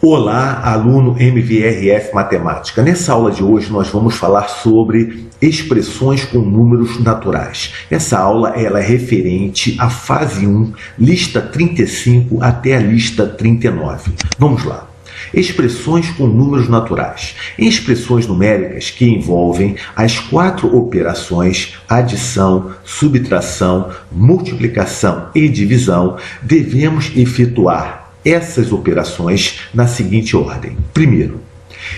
Olá, aluno MVRF Matemática. Nessa aula de hoje nós vamos falar sobre expressões com números naturais. Essa aula ela é referente à fase 1, lista 35 até a lista 39. Vamos lá. Expressões com números naturais. Em expressões numéricas que envolvem as 4 operações adição, subtração, multiplicação e divisão, devemos efetuar essas operações na seguinte ordem. Primeiro,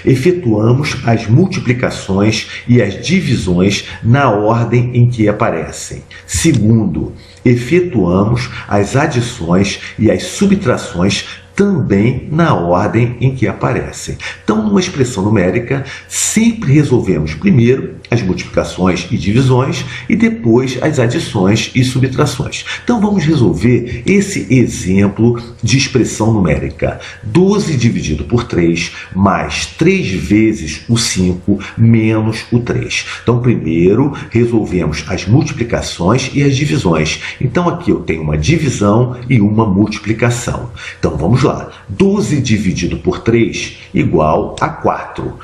efetuamos as multiplicações e as divisões na ordem em que aparecem. Segundo, efetuamos as adições e as subtrações também na ordem em que aparecem. Então, numa expressão numérica, sempre resolvemos primeiro as multiplicações e divisões e depois as adições e subtrações. Então, vamos resolver esse exemplo de expressão numérica. 12 dividido por 3 mais 3 vezes o 5 menos o 3. Então, primeiro resolvemos as multiplicações e as divisões. Então, aqui eu tenho uma divisão e uma multiplicação. Então, vamos lá. 12 dividido por 3 igual a 4.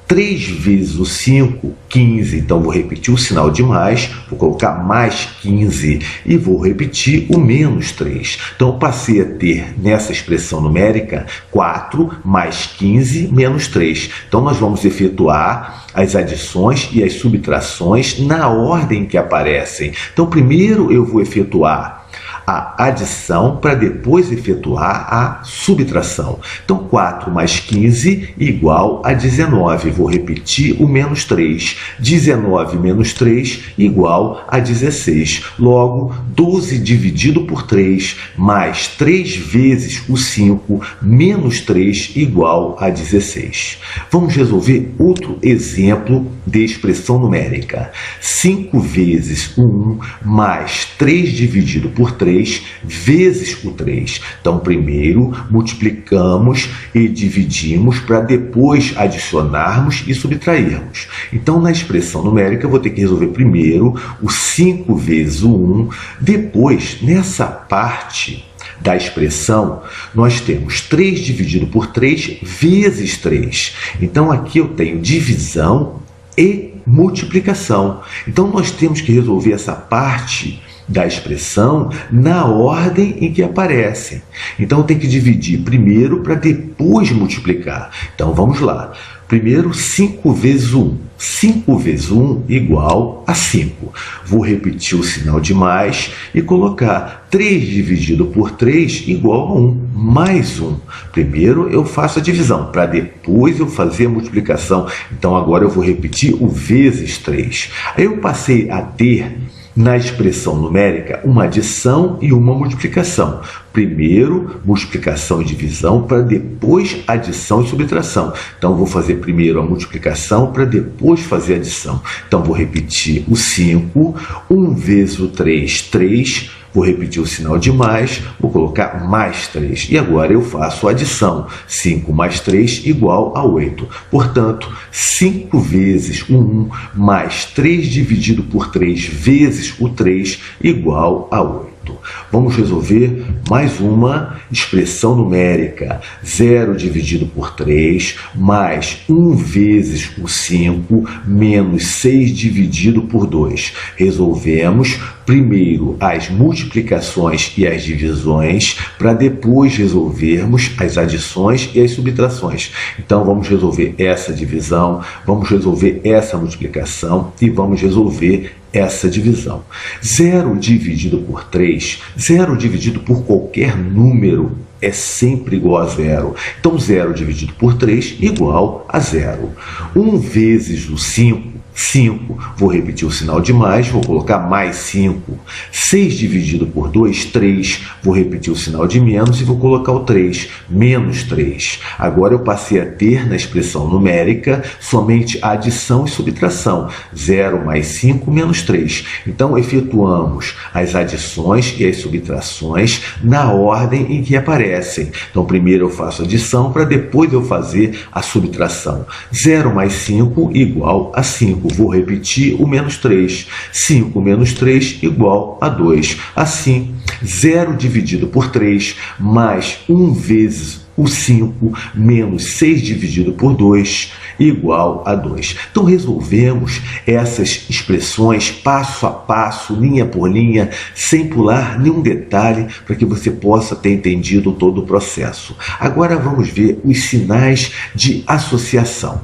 3 vezes o 5, 15. Então, vou repetir o sinal de mais, vou colocar mais 15 e vou repetir o menos 3. Então, eu passei a ter nessa expressão numérica 4 mais 15 menos 3. Então, nós vamos efetuar as adições e as subtrações na ordem que aparecem. Então, primeiro eu vou efetuar a adição para depois efetuar a subtração. Então, 4 mais 15 igual a 19. Vou repetir o menos 3. 19 menos 3 igual a 16. Logo, 12 dividido por 3 mais 3 vezes o 5 menos 3 igual a 16. Vamos resolver outro exemplo de expressão numérica. 5 vezes o 1 mais 3 dividido por 3 vezes o 3. Então, primeiro multiplicamos e dividimos para depois adicionarmos e subtrairmos. Então, na expressão numérica, eu vou ter que resolver primeiro o 5 vezes o 1. Depois, nessa parte da expressão, nós temos 3 dividido por 3 vezes 3. Então, aqui eu tenho divisão e multiplicação. Então, nós temos que resolver essa parte da expressão na ordem em que aparecem. Então, eu tenho que dividir primeiro para depois multiplicar. Então, vamos lá. Primeiro, 5 vezes 1. 5 vezes 1 igual a 5. Vou repetir o sinal de mais e colocar 3 dividido por 3 igual a 1, mais 1. Primeiro eu faço a divisão, para depois eu fazer a multiplicação. Então, agora eu vou repetir o vezes 3. Aí eu passei a ter na expressão numérica uma adição e uma multiplicação. Primeiro, multiplicação e divisão, para depois adição e subtração. Então, vou fazer primeiro a multiplicação para depois fazer a adição. Então, vou repetir o 5, 1 vezes o 3, 3. Vou repetir o sinal de mais, vou colocar mais 3. E agora eu faço a adição. 5 mais 3 igual a 8. Portanto, 5 vezes o 1 mais 3 dividido por 3 vezes o 3 igual a 8. Vamos resolver mais uma expressão numérica. 0 dividido por 3 mais 1 vezes o 5 menos 6 dividido por 2. Resolvemos primeiro as multiplicações e as divisões para depois resolvermos as adições e as subtrações. Então, vamos resolver essa divisão, vamos resolver essa multiplicação e vamos resolver essa divisão. 0 dividido por 3, 0 dividido por qualquer número é sempre igual a 0. Então, 0 dividido por 3 igual a 0. 1 vezes o 5, 5. Vou repetir o sinal de mais, vou colocar mais 5. 6 dividido por 2, 3. Vou repetir o sinal de menos e vou colocar o 3. Menos 3. Agora eu passei a ter na expressão numérica somente a adição e subtração. 0 mais 5 menos 3. Então, efetuamos as adições e as subtrações na ordem em que aparecem. Então, primeiro eu faço a adição para depois eu fazer a subtração. 0 mais 5 igual a 5. Vou repetir o menos 3. 5 menos 3 igual a 2. Assim, 0 dividido por 3 mais 1 vezes o 5 menos 6 dividido por 2 igual a 2. Então resolvemos essas expressões passo a passo, linha por linha, sem pular nenhum detalhe, para que você possa ter entendido todo o processo. Agora vamos ver os sinais de associação.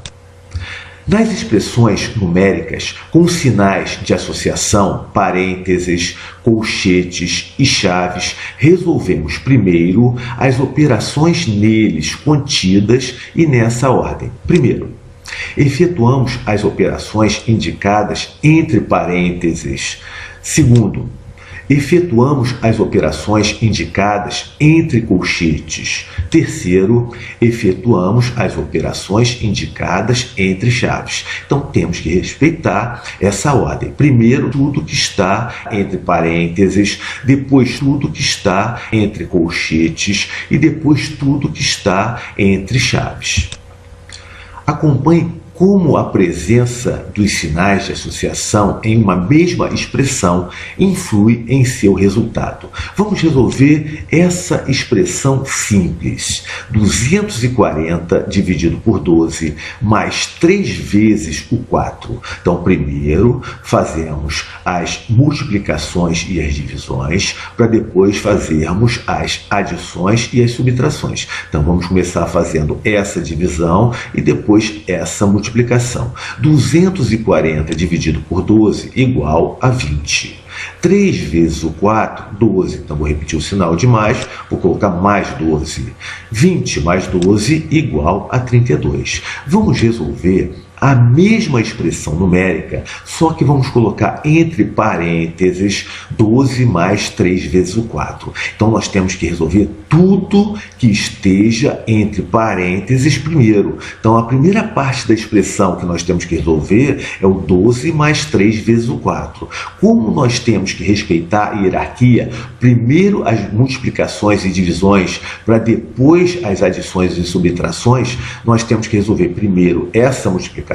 Nas expressões numéricas com sinais de associação, parênteses, colchetes e chaves, resolvemos primeiro as operações neles contidas e nessa ordem. Primeiro, efetuamos as operações indicadas entre parênteses. Segundo, efetuamos as operações indicadas entre colchetes. Terceiro, efetuamos as operações indicadas entre chaves. Então, temos que respeitar essa ordem. Primeiro, tudo que está entre parênteses, depois tudo que está entre colchetes e depois tudo que está entre chaves. Acompanhe como a presença dos sinais de associação em uma mesma expressão influi em seu resultado. Vamos resolver essa expressão simples. 240 dividido por 12 mais 3 vezes o 4. Então, primeiro fazemos as multiplicações e as divisões, para depois fazermos as adições e as subtrações. Então, vamos começar fazendo essa divisão e depois essa multiplicação. 240 dividido por 12 igual a 20. 3 vezes o 4, 12. Então, vou repetir o sinal de mais, vou colocar mais 12. 20 mais 12 igual a 32. Vamos resolver a mesma expressão numérica, só que vamos colocar entre parênteses 12 mais 3 vezes o 4. Então, nós temos que resolver tudo que esteja entre parênteses primeiro. Então, a primeira parte da expressão que nós temos que resolver é o 12 mais 3 vezes o 4. Como nós temos que respeitar a hierarquia, primeiro as multiplicações e divisões, para depois as adições e subtrações, nós temos que resolver primeiro essa multiplicação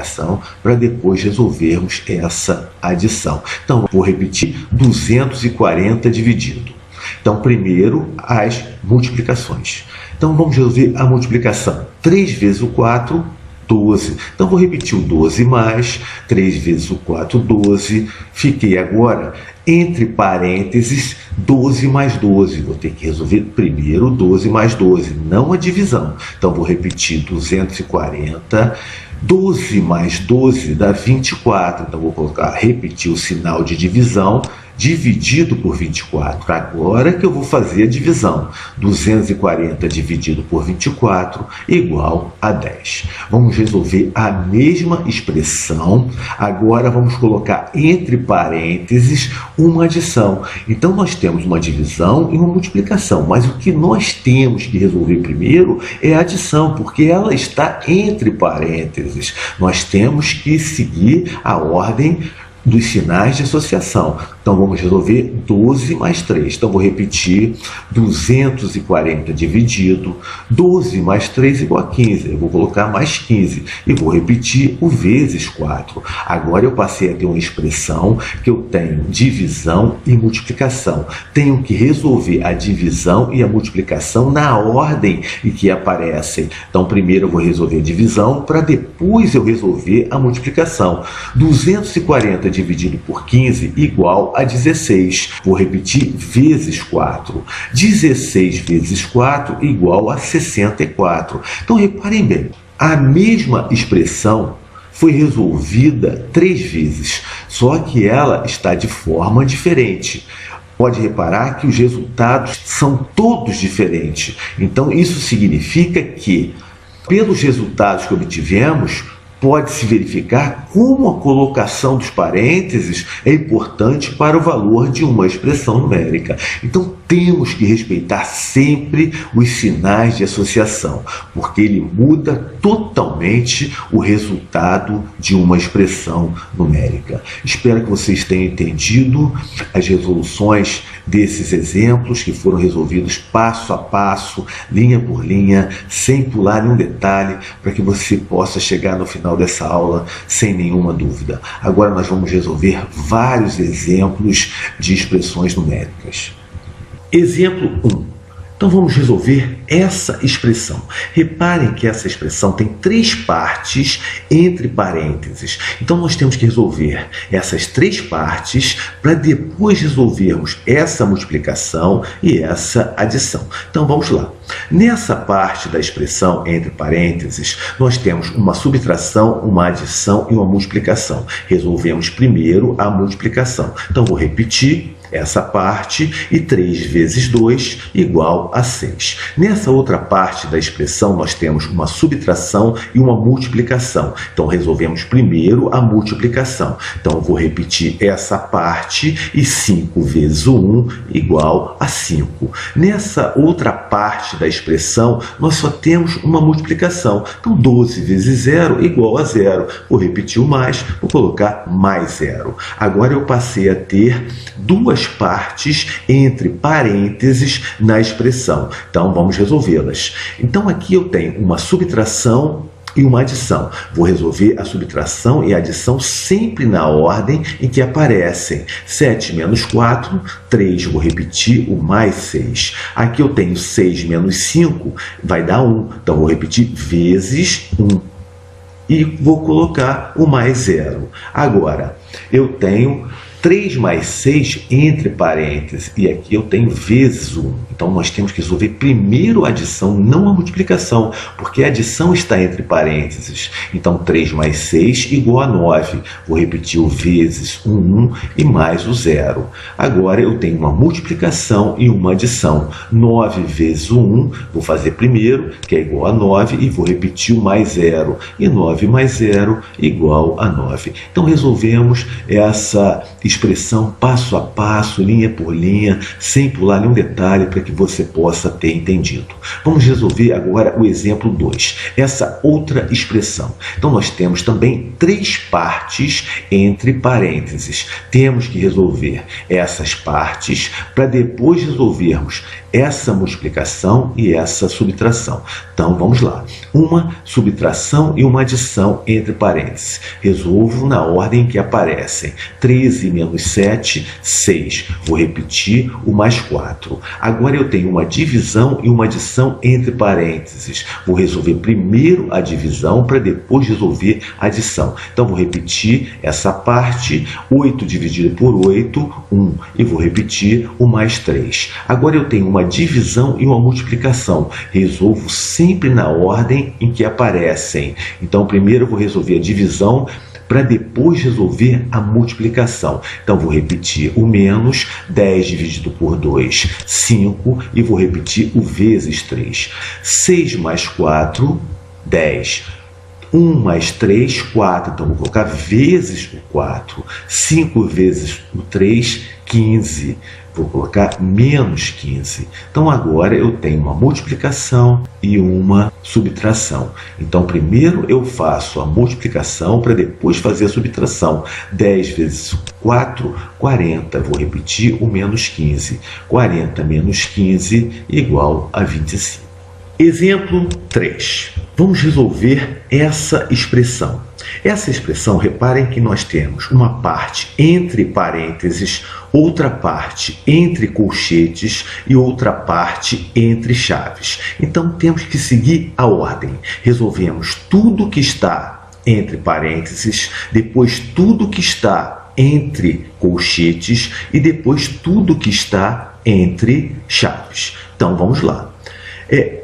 para depois resolvermos essa adição. Então, vou repetir, 240 dividido. Então, primeiro as multiplicações. Então, vamos resolver a multiplicação. 3 vezes o 4, 12. Então, vou repetir o 12 mais 3 vezes o 4, 12. Fiquei agora entre parênteses 12 mais 12. Vou ter que resolver primeiro 12 mais 12, não a divisão. Então, vou repetir 240. 12 mais 12 dá 24. Então, vou repetir o sinal de divisão, dividido por 24. Agora que eu vou fazer a divisão. 240 dividido por 24 igual a 10. Vamos resolver a mesma expressão. Agora vamos colocar entre parênteses uma adição. Então, nós temos uma divisão e uma multiplicação, mas o que nós temos que resolver primeiro é a adição, porque ela está entre parênteses. Nós temos que seguir a ordem dos sinais de associação. Então, vamos resolver 12 mais 3. Então, vou repetir 240 dividido, 12 mais 3 igual a 15. Eu vou colocar mais 15 e vou repetir o vezes 4. Agora, eu passei a ter uma expressão que eu tenho divisão e multiplicação. Tenho que resolver a divisão e a multiplicação na ordem em que aparecem. Então, primeiro eu vou resolver a divisão, para depois eu resolver a multiplicação. 240 dividido por 15 igual a 16. Vou repetir, vezes 4. 16 vezes 4 igual a 64. Então, reparem bem, a mesma expressão foi resolvida 3 vezes, só que ela está de forma diferente. Pode reparar que os resultados são todos diferentes. Então, isso significa que, pelos resultados que obtivemos, pode-se verificar como a colocação dos parênteses é importante para o valor de uma expressão numérica. Então, temos que respeitar sempre os sinais de associação, porque ele muda totalmente o resultado de uma expressão numérica. Espero que vocês tenham entendido as resoluções desses exemplos, que foram resolvidos passo a passo, linha por linha, sem pular nenhum detalhe, para que você possa chegar no final dessa aula sem nenhuma dúvida. Agora nós vamos resolver vários exemplos de expressões numéricas. Exemplo 1. Então vamos resolver essa expressão. Reparem que essa expressão tem 3 partes entre parênteses. Então, nós temos que resolver essas 3 partes para depois resolvermos essa multiplicação e essa adição. Então, vamos lá. Nessa parte da expressão entre parênteses, nós temos uma subtração, uma adição e uma multiplicação. Resolvemos primeiro a multiplicação. Então, vou repetir essa parte, e 3 vezes 2 igual a 6. Nessa outra parte da expressão, nós temos uma subtração e uma multiplicação. Então, resolvemos primeiro a multiplicação. Então, vou repetir essa parte, e 5 vezes 1 igual a 5. Nessa outra parte da expressão, nós só temos uma multiplicação. Então, 12 vezes 0 igual a 0. Vou repetir o mais, vou colocar mais 0. Agora, eu passei a ter 2 partes entre parênteses na expressão. Então, vamos resolvê-las. Então, aqui eu tenho uma subtração e uma adição. Vou resolver a subtração e a adição sempre na ordem em que aparecem. 7 menos 4, 3, vou repetir o mais 6. Aqui eu tenho 6 menos 5, vai dar 1. Então, vou repetir vezes 1. E vou colocar o mais 0. Agora, eu tenho 3 mais 6 entre parênteses, e aqui eu tenho vezes 1. Então, nós temos que resolver primeiro a adição, não a multiplicação, porque a adição está entre parênteses. Então, 3 mais 6 igual a 9. Vou repetir o vezes 1 e mais o 0. Agora, eu tenho uma multiplicação e uma adição. 9 vezes 1, vou fazer primeiro, que é igual a 9, e vou repetir o mais 0. E 9 mais 0 igual a 9. Então, resolvemos essa expressão passo a passo, linha por linha, sem pular nenhum detalhe para que você possa ter entendido. Vamos resolver agora o exemplo 2, essa outra expressão. Então, nós temos também 3 partes entre parênteses. Temos que resolver essas partes para depois resolvermos essa multiplicação e essa subtração. Então, vamos lá. Uma subtração e uma adição entre parênteses. Resolvo na ordem em que aparecem. 13 menos 7, 6. Vou repetir o mais 4. Agora eu tenho uma divisão e uma adição entre parênteses. Vou resolver primeiro a divisão para depois resolver a adição. Então, vou repetir essa parte. 8 dividido por 8, 1. E vou repetir o mais 3. Agora eu tenho uma divisão e uma multiplicação. Resolvo sempre na ordem em que aparecem. Então, primeiro eu vou resolver a divisão para depois resolver a multiplicação. Então, vou repetir o menos. 10 dividido por 2, 5. E vou repetir o vezes 3. 6 mais 4, 10. 1 mais 3, 4. Então, vou colocar vezes o 4. 5 vezes o 3, 15. Vou colocar menos 15. Então, agora eu tenho uma multiplicação e uma subtração. Então, primeiro eu faço a multiplicação para depois fazer a subtração. 10 vezes 4, 40. Vou repetir o menos 15. 40 menos 15 igual a 25. Exemplo 3. Vamos resolver essa expressão. Essa expressão, reparem que nós temos uma parte entre parênteses, outra parte entre colchetes e outra parte entre chaves. Então, temos que seguir a ordem. Resolvemos tudo que está entre parênteses, depois tudo que está entre colchetes e depois tudo que está entre chaves. Então, vamos lá.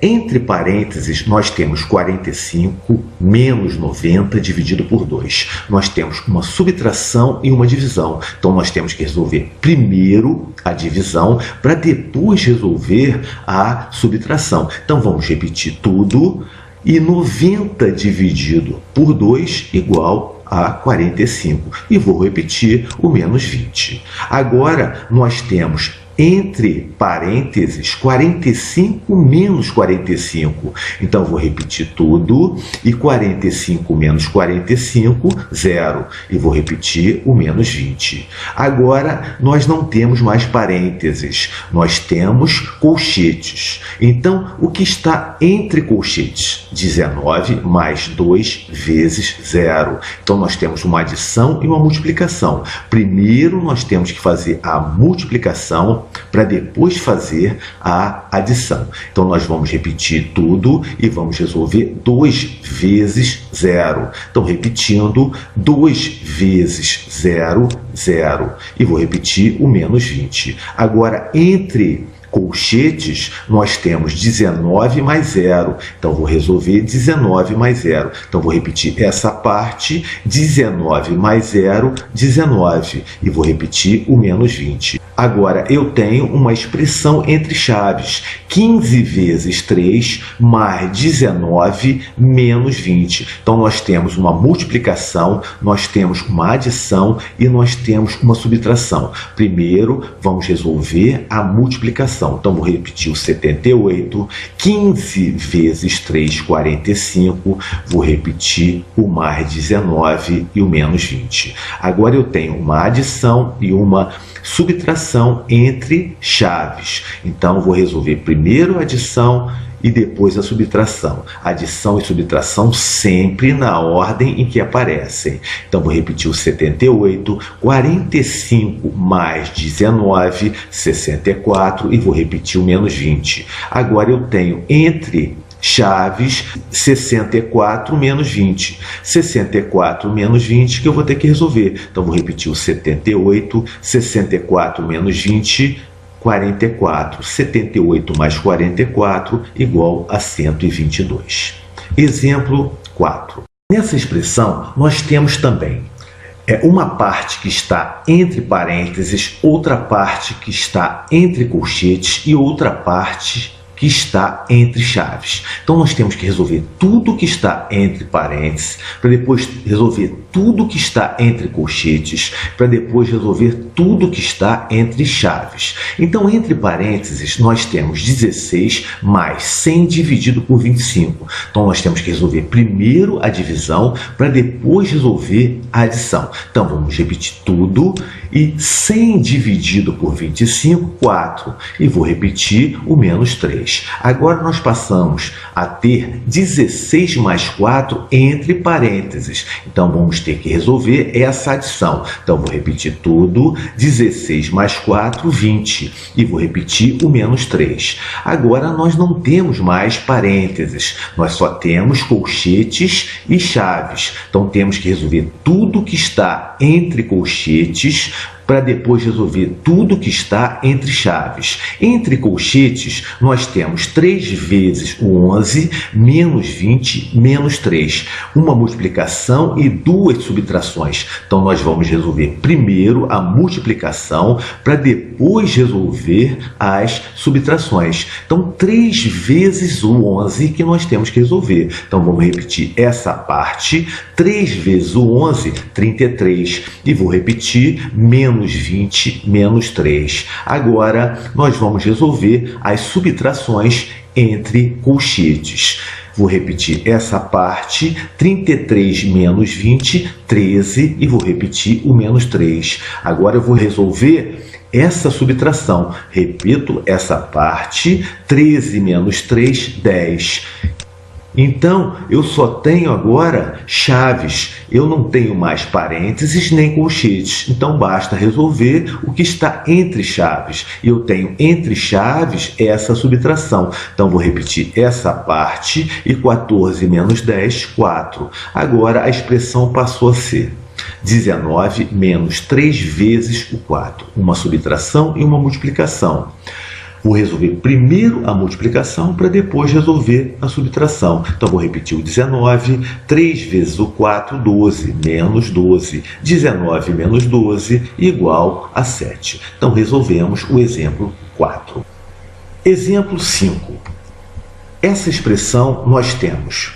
Entre parênteses, nós temos 45 menos 90 dividido por 2. Nós temos uma subtração e uma divisão. Então, nós temos que resolver primeiro a divisão para depois resolver a subtração. Então, vamos repetir tudo. E 90 dividido por 2 igual a 45. E vou repetir o menos 20. Agora, nós temos entre parênteses 45 menos 45. Então, vou repetir tudo. E 45 menos 45, 0. E vou repetir o menos 20. Agora, nós não temos mais parênteses. Nós temos colchetes. Então, o que está entre colchetes? 19 mais 2 vezes 0. Então, nós temos uma adição e uma multiplicação. Primeiro, nós temos que fazer a multiplicação subtração para depois fazer a adição. Então, nós vamos repetir tudo e vamos resolver 2 vezes 0. Então, repetindo, 2 vezes 0, 0. E vou repetir o menos 20. Agora, entre colchetes, nós temos 19 mais 0. Então, vou resolver 19 mais 0. Então, vou repetir essa parte, 19 mais 0, 19. E vou repetir o menos 20. Agora, eu tenho uma expressão entre chaves. 15 vezes 3 mais 19 menos 20. Então, nós temos uma multiplicação, nós temos uma adição e nós temos uma subtração. Primeiro, vamos resolver a multiplicação. Então, vou repetir o 78. 15 vezes 3, 45. Vou repetir o mais 19 e o menos 20. Agora, eu tenho uma adição e uma subtração entre chaves. Então, vou resolver primeiro a adição e depois a subtração. Adição e subtração sempre na ordem em que aparecem. Então, vou repetir o 78, 45 mais 19, 64, e vou repetir o menos 20. Agora, eu tenho entre chaves 64 menos 20. 64 menos 20 que eu vou ter que resolver. Então, vou repetir o 78, 64 menos 20, 44. 78 mais 44 igual a 122. Exemplo 4. Nessa expressão, nós temos também uma parte que está entre parênteses, outra parte que está entre colchetes e outra parte que está entre chaves. Então, nós temos que resolver tudo que está entre parênteses, para depois resolver tudo que está entre colchetes, para depois resolver tudo que está entre chaves. Então, entre parênteses, nós temos 16 mais 100 dividido por 25. Então, nós temos que resolver primeiro a divisão, para depois resolver a adição. Então, vamos repetir tudo. E 100 dividido por 25, 4. E vou repetir o menos 3. Agora, nós passamos a ter 16 mais 4 entre parênteses. Então, vamos ter que resolver essa adição. Então, vou repetir tudo. 16 mais 4, 20. E vou repetir o menos 3. Agora, nós não temos mais parênteses. Nós só temos colchetes e chaves. Então, temos que resolver tudo que está entre colchetes para depois resolver tudo que está entre chaves. Entre colchetes, nós temos 3 vezes o 11, menos 20, menos 3. Uma multiplicação e 2 subtrações. Então, nós vamos resolver primeiro a multiplicação para depois resolver as subtrações. Então, 3 vezes o 11 que nós temos que resolver. Então, vamos repetir essa parte. 3 vezes o 11, 33. E vou repetir menos 20 menos 3. Agora, nós vamos resolver as subtrações entre colchetes. Vou repetir essa parte, 33 menos 20, 13, e vou repetir o menos 3. Agora, eu vou resolver essa subtração. Repito essa parte, 13 menos 3, 10. Então, eu só tenho agora chaves. Eu não tenho mais parênteses nem colchetes. Então, basta resolver o que está entre chaves. Eu tenho entre chaves essa subtração. Então, vou repetir essa parte e 14 menos 10, 4. Agora, a expressão passou a ser 19 menos 3 vezes o 4. Uma subtração e uma multiplicação. Vou resolver primeiro a multiplicação para depois resolver a subtração. Então, vou repetir o 19. 3 vezes o 4, 12, menos 12. 19 menos 12 igual a 7. Então, resolvemos o exemplo 4. Exemplo 5. Essa expressão nós temos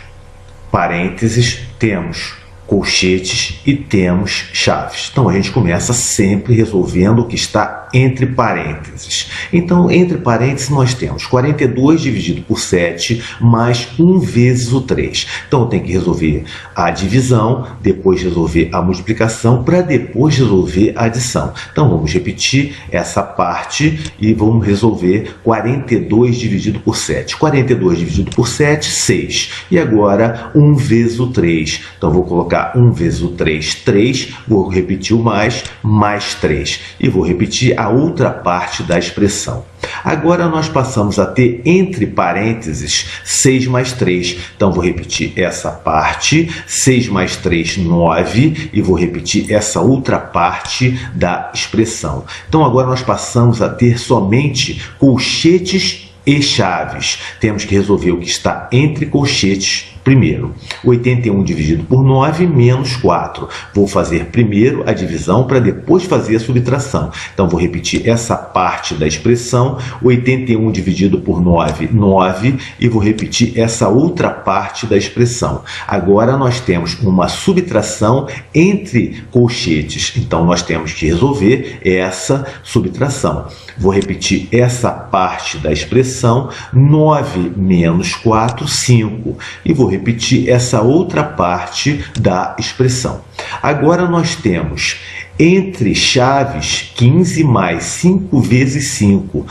parênteses, temos colchetes e temos chaves. Então, a gente começa sempre resolvendo o que está entre parênteses. Então, entre parênteses, nós temos 42 dividido por 7 mais 1 vezes o 3. Então, eu tenho que resolver a divisão, depois resolver a multiplicação, para depois resolver a adição. Então, vamos repetir essa parte e vamos resolver 42 dividido por 7. 42 dividido por 7, 6. E agora, 1 vezes o 3. Então, vou colocar 1 vezes o 3, 3. Vou repetir o mais 3. E vou repetir repetir a outra parte da expressão. Agora nós passamos a ter entre parênteses 6 mais 3. Então vou repetir essa parte, 6 mais 3, 9, e vou repetir essa outra parte da expressão. Então agora nós passamos a ter somente colchetes e chaves. Temos que resolver o que está entre colchetes primeiro. 81 dividido por 9 menos 4. Vou fazer primeiro a divisão para depois fazer a subtração. Então vou repetir essa parte da expressão. 81 dividido por 9, 9. E vou repetir essa outra parte da expressão. Agora nós temos uma subtração entre colchetes. Então nós temos que resolver essa subtração. Vou repetir essa parte da expressão. 9 menos 4, 5. E vou repetir essa outra parte da expressão. Agora nós temos entre chaves 15 mais 5 vezes 5.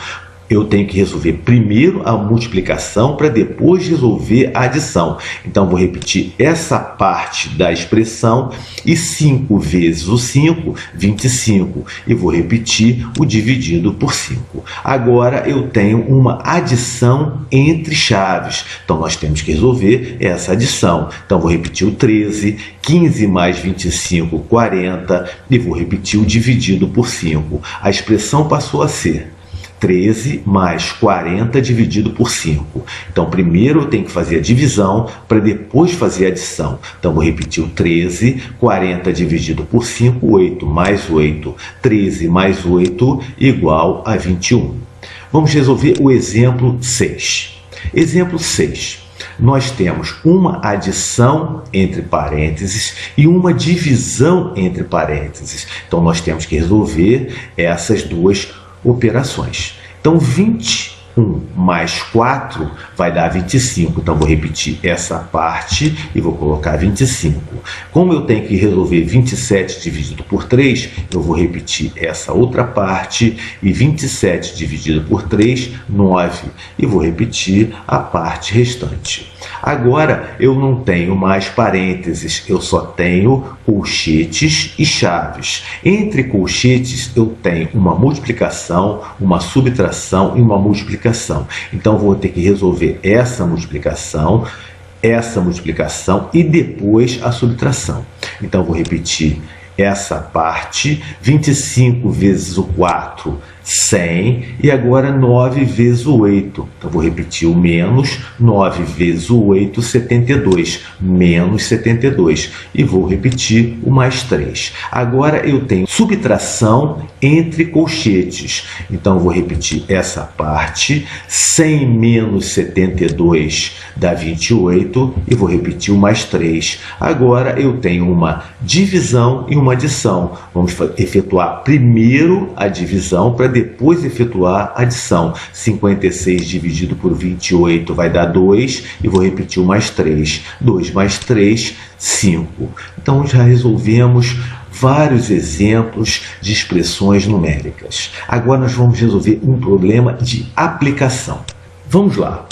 Eu tenho que resolver primeiro a multiplicação para depois resolver a adição. Então, vou repetir essa parte da expressão e 5 vezes o 5, 25. E vou repetir o dividido por 5. Agora, eu tenho uma adição entre chaves. Então, nós temos que resolver essa adição. Então, vou repetir o 13, 15 mais 25, 40. E vou repetir o dividido por 5. A expressão passou a ser 13 mais 40 dividido por 5. Então, primeiro eu tenho que fazer a divisão para depois fazer a adição. Então, vou repetir o 13, 40 dividido por 5, 8 mais 8, 13 mais 8 igual a 21. Vamos resolver o exemplo 6. Exemplo 6. Nós temos uma adição entre parênteses e uma divisão entre parênteses. Então, nós temos que resolver essas duas operações. Então, 21 mais 4 vai dar 25. Então, vou repetir essa parte e vou colocar 25. Como eu tenho que resolver 27 dividido por 3, eu vou repetir essa outra parte e 27 dividido por 3, 9. E vou repetir a parte restante. Agora, eu não tenho mais parênteses, eu só tenho colchetes e chaves. Entre colchetes, eu tenho uma multiplicação, uma subtração e uma multiplicação. Então, vou ter que resolver essa multiplicação e depois a subtração. Então, vou repetir essa parte, 25 vezes o 4, 100, e agora 9 vezes o 8. Então, vou repetir o menos, 9 vezes o 8, 72, menos 72. E vou repetir o mais 3. Agora, eu tenho subtração entre colchetes. Então, vou repetir essa parte, 100 menos 72 dá 28, e vou repetir o mais 3. Agora, eu tenho uma divisão e uma adição. Vamos efetuar primeiro a divisão para depois efetuar a adição. 56 dividido por 28 vai dar 2, e vou repetir o mais 3. 2 mais 3, 5. Então, já resolvemos vários exemplos de expressões numéricas. Agora nós vamos resolver um problema de aplicação. Vamos lá.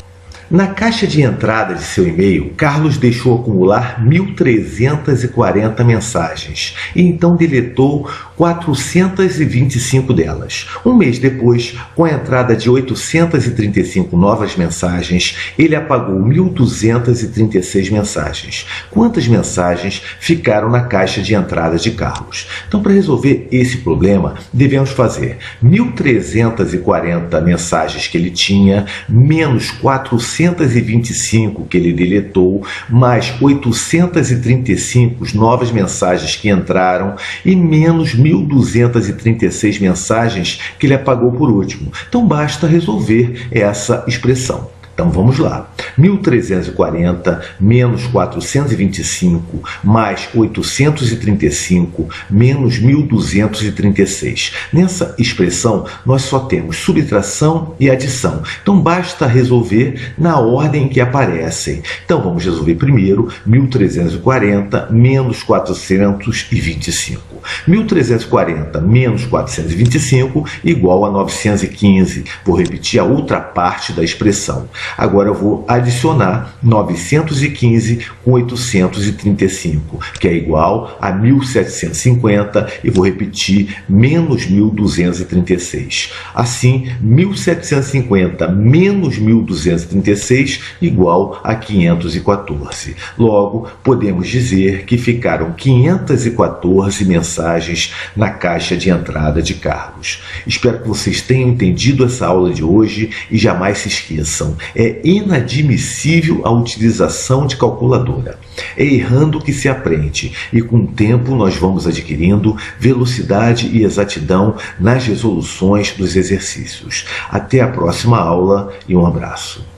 Na caixa de entrada de seu e-mail, Carlos deixou acumular 1.340 mensagens e então deletou 425 delas. Um mês depois, com a entrada de 835 novas mensagens, ele apagou 1.236 mensagens. Quantas mensagens ficaram na caixa de entrada de Carlos? Então, para resolver esse problema, devemos fazer 1.340 mensagens que ele tinha, menos 425 que ele deletou, mais 835 novas mensagens que entraram e menos 1.236 mensagens que ele apagou por último. Então, basta resolver essa expressão. Então, vamos lá. 1.340 menos 425 mais 835 menos 1.236. Nessa expressão, nós só temos subtração e adição. Então, basta resolver na ordem que aparecem. Então, vamos resolver primeiro 1.340 menos 425. 1.340 menos 425 igual a 915. Vou repetir a outra parte da expressão. Agora eu vou adicionar 915 com 835, que é igual a 1.750, e vou repetir menos 1.236. Assim, 1.750 menos 1.236 igual a 514. Logo, podemos dizer que ficaram 514 mensagens na caixa de entrada de Carlos. Espero que vocês tenham entendido essa aula de hoje e jamais se esqueçam, é inadmissível a utilização de calculadora. É errando que se aprende e com o tempo nós vamos adquirindo velocidade e exatidão nas resoluções dos exercícios. Até a próxima aula e um abraço.